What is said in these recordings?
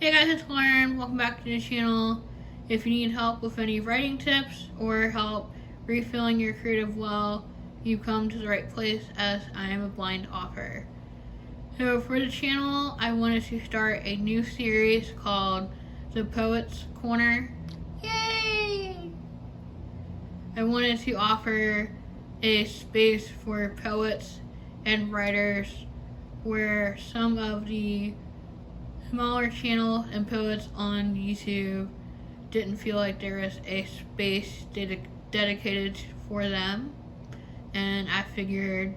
Hey guys, it's Lauren. Welcome back to the channel. If you need help with any writing tips or help refilling your creative well, you've come to the right place, as I am a blind author. So for the channel, I wanted to start a new series called The Poet's Corner. Yay! I wanted to offer a space for poets and writers where some of the smaller channels and poets on YouTube didn't feel like there was a space dedicated for them. And I figured,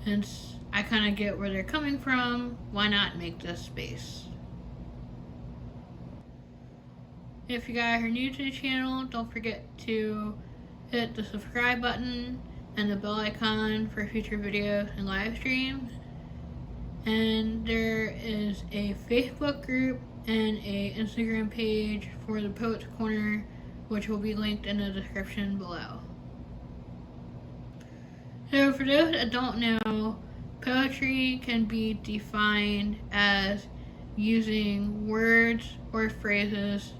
since I kind of get where they're coming from, why not make this space? If you guys are new to the channel, don't forget to hit the subscribe button and the bell icon for future videos and live streams. And there is a Facebook group and a Instagram page for the Poet's Corner, which will be linked in the description below. So for those that don't know, poetry can be defined as using words or phrases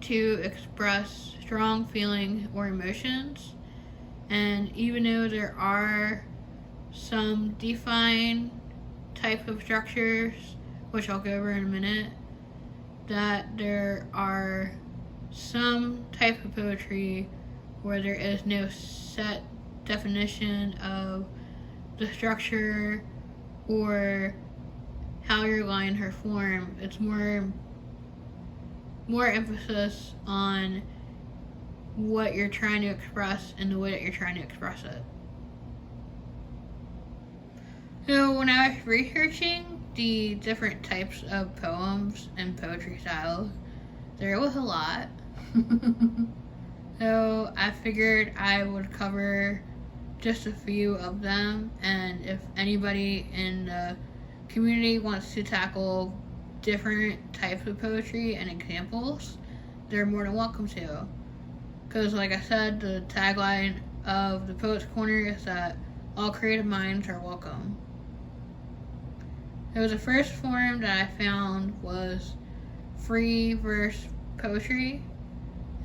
to express strong feelings or emotions. And even though there are some defined type of structures, which I'll go over in a minute, that there are some type of poetry where there is no set definition of the structure or how your lines are formed. It's more emphasis on what you're trying to express and the way that you're trying to express it. So when I was researching the different types of poems and poetry styles, there was a lot. So I figured I would cover just a few of them, and if anybody in the community wants to tackle different types of poetry and examples, they're more than welcome to. Because like I said, the tagline of the Poet's Corner is that all creative minds are welcome. So the first form that I found was free verse poetry,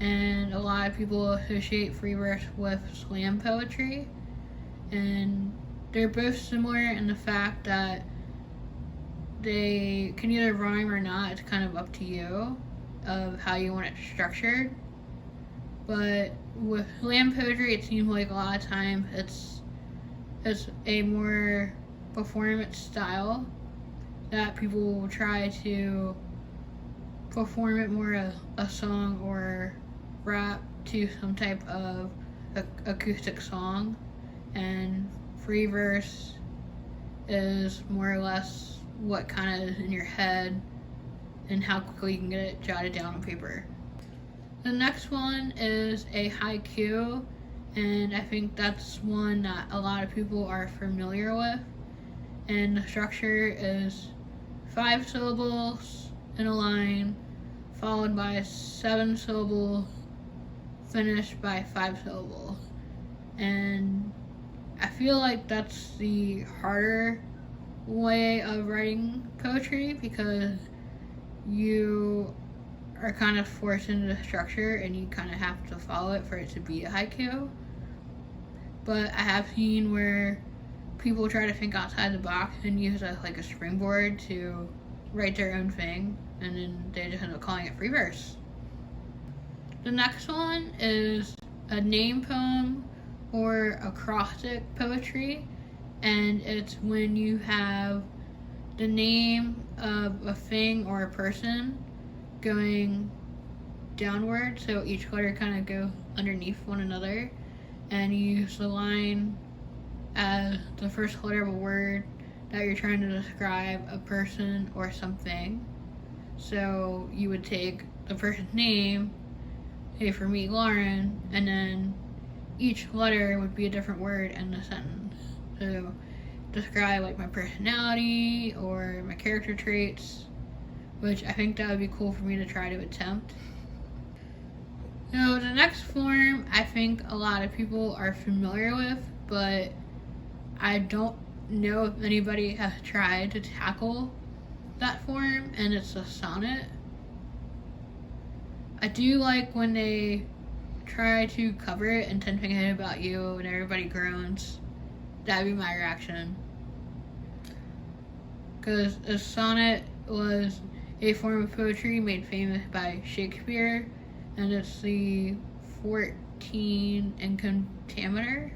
and a lot of people associate free verse with slam poetry, and they're both similar in the fact that they can either rhyme or not. It's kind of up to you of how you want it structured. But with slam poetry, it seems like a lot of times it's a more performance style that people will try to perform it more as a song or rap to some type of acoustic song, and free verse is more or less what kind of is in your head and how quickly you can get it jotted down on paper. The next one is a haiku, and I think that's one that a lot of people are familiar with, and the structure is 5 syllables in a line, followed by 7 syllables, finished by 5 syllables. And I feel like that's the harder way of writing poetry, because you are kind of forced into the structure and you kind of have to follow it for it to be a haiku. But I have seen where people try to think outside the box and use it as like a springboard to write their own thing, and then they just end up calling it free verse. The next one is a name poem or acrostic poetry, and it's when you have the name of a thing or a person going downward, so each letter kind of go underneath one another, and you use the line as the first letter of a word that you're trying to describe a person or something. So you would take the person's name, say for me, Lauren, and then each letter would be a different word in the sentence. So describe like my personality or my character traits, which I think that would be cool for me to try to attempt. So the next form I think a lot of people are familiar with, but I don't know if anybody has tried to tackle that form, and it's a sonnet. I do like when they try to cover it and thinking it about you and everybody groans. That'd be my reaction. Because a sonnet was a form of poetry made famous by Shakespeare, and it's the 14 Enchantments.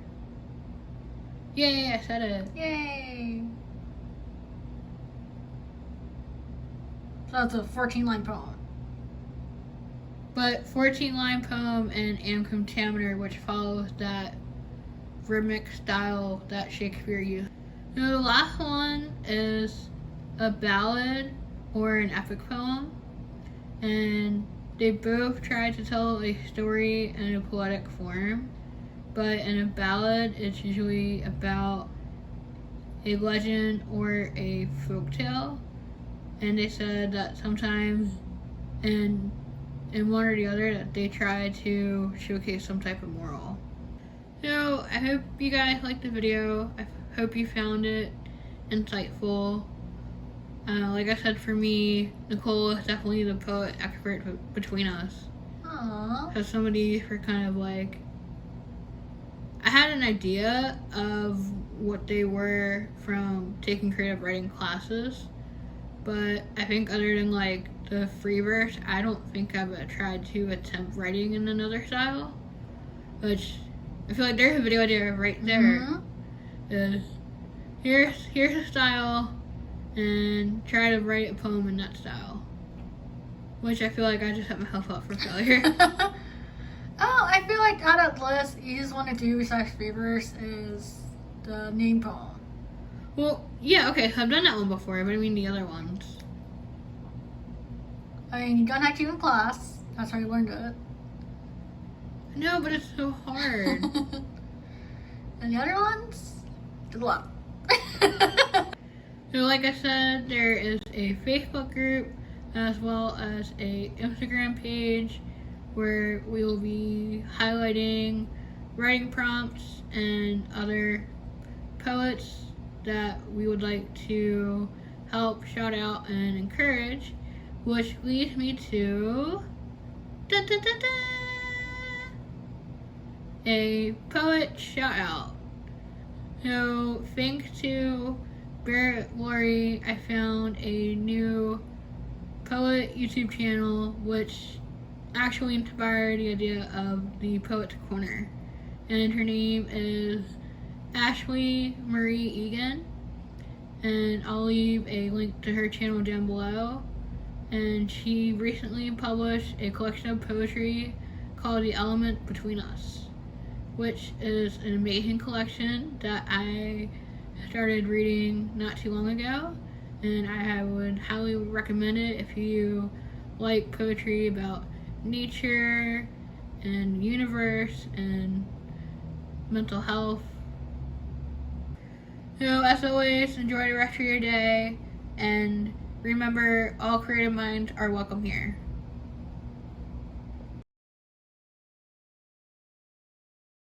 Yay, I said it. Yay! So it's a 14-line poem. But 14-line poem and Enchantments, which follows that rhythmic style that Shakespeare used. Now, the last one is a ballad or an epic poem, and they both try to tell a story in a poetic form. But in a ballad, it's usually about a legend or a folktale, and they said that sometimes in one or the other that they try to showcase some type of moral. So I hope you guys liked the video. I hope you found it insightful. Like I said, for me, Nicole is definitely the poet expert between us. Aww. Because some of these were kind of like, I had an idea of what they were from taking creative writing classes, but I think other than like the free verse, I don't think I've tried to attempt writing in another style, which I feel like there's a video idea right there. Is here's a style, and try to write a poem in that style, which I feel like I just set myself up for failure. Oh, I feel like out of the list, easiest one to do besides free verse is the name poem. Well, yeah, okay, so I've done that one before, but I mean the other ones. I mean, you don't have to in class. That's how you learned it. No, but it's so hard. And the other ones? Good luck. So like I said, there is a Facebook group as well as a Instagram page where we will be highlighting writing prompts and other poets that we would like to help shout out and encourage, which leads me to a poet shout out. So thanks to Barrett Laurie, I found a new poet YouTube channel which actually inspired the idea of the Poet's Corner, and her name is Ashley Marie Egan, and I'll leave a link to her channel down below. And she recently published a collection of poetry called The Element Between Us, which is an amazing collection that I started reading not too long ago, and I would highly recommend it if you like poetry about nature and universe and mental health. So as always, enjoy the rest of your day, and remember, all creative minds are welcome here.